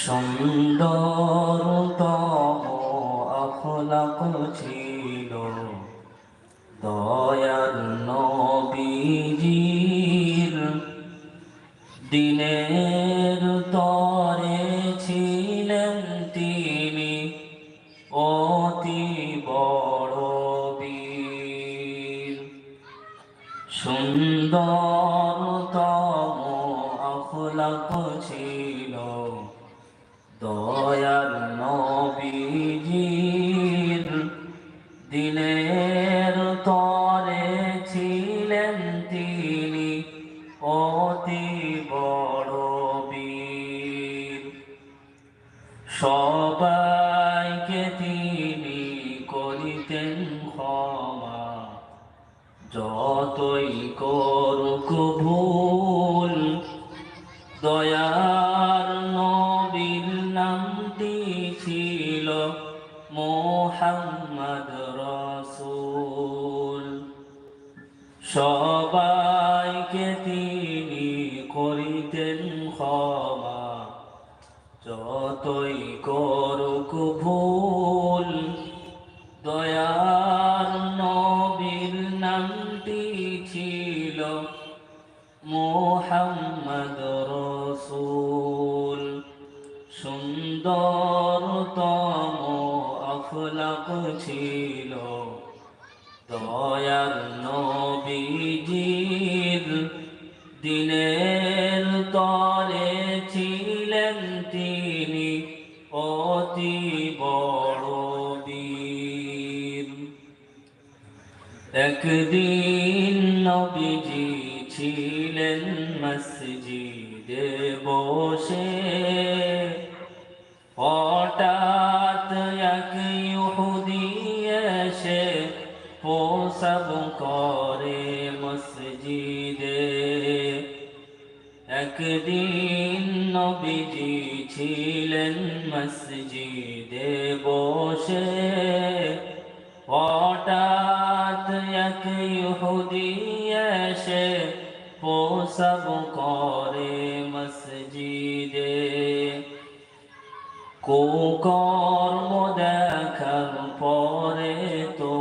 সুন্দরতম আখলাক ছিল দয়ার নবীজির। দিনের তরে ছিলেন তিনি অতি বড় বীর। সুন্দরতম আখলাক ছিল দয়ার নবীজির। দিনের তরে ছিলেন তিনি অতি বড় বীর। সবাইকে তিনি করিতেন ক্ষমা, যতই করুক ভুল। দয়ার নবীর নামটি ছিল মুহাম্মদ রাসূল। সবাইকে তিনি করিতেন ক্ষমা, যতই করুক ভুল। দয়ার নবীর নামটি ছিল মুহাম্মদ রাসূল। সুন্দরতম আখলাক ছিল দয়ার নবীজির। দিনের তলে ছিলেন তিনি অতি বড় বীর। একদিন নবীজি ছিলেন মসজিদে বসে, হঠাৎ এক ইহুদি এসে প্রসাব করে মসজিদে। একদিন নবীজি ছিলেন মসজিদে বসে, হঠাৎ এক ইহুদি এসে প্রসাব করে মসজিদে। কুকর্ম দেখার পরে তো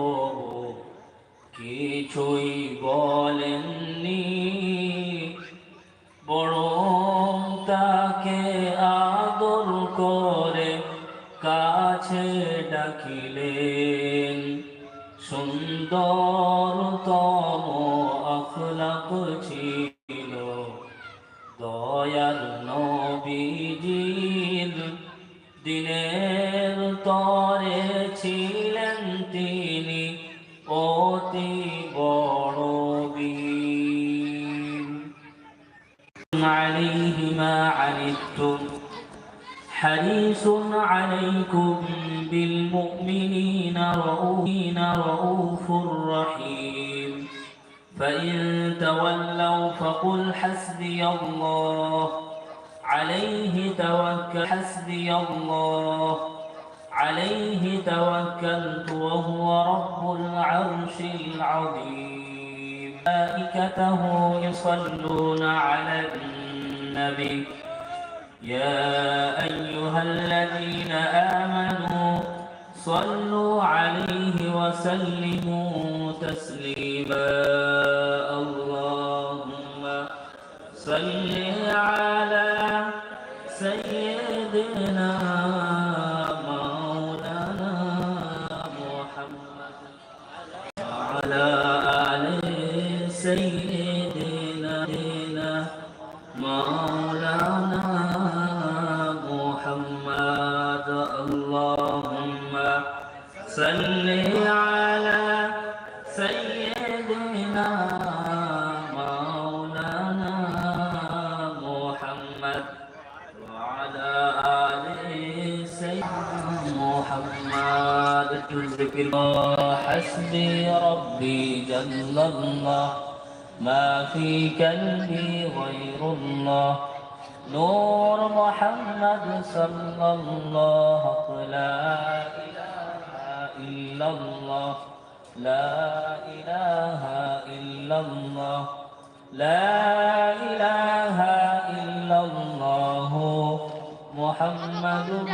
কিছুই বলেননি, বরং তাকে আদর করে কাছে ডাকিলেন। সুন্দরতম আখলাক ছিল দয়ার নবীজির। দিনের তরে ছিলেন তিনি অতি বড় বীর। আলাইহি মা আনিতুম হারিসুন আলাইকুম বিল মুমিনিনা রাউফুর রহিম। فإن تولوا فقل حسبي الله عليه توكل حسبي الله عليه توكلت وهو رب العرش العظيم. ملائكته يصلون على النبي يا أيها الذين آمنوا صلوا عليه وسلموا تسليما. اللهم صل على سيدنا مولانا محمد وعلى آل سيدنا مولانا محمد. اللهم صل على سيدنا مولانا محمد وعلى آل سيدنا محمد. ذكر حسبي ربي جل الله ما في قلبي غير الله. نور محمد صلى الله لا إله إلا الله لا إله إلا الله لا إله إلا الله محمد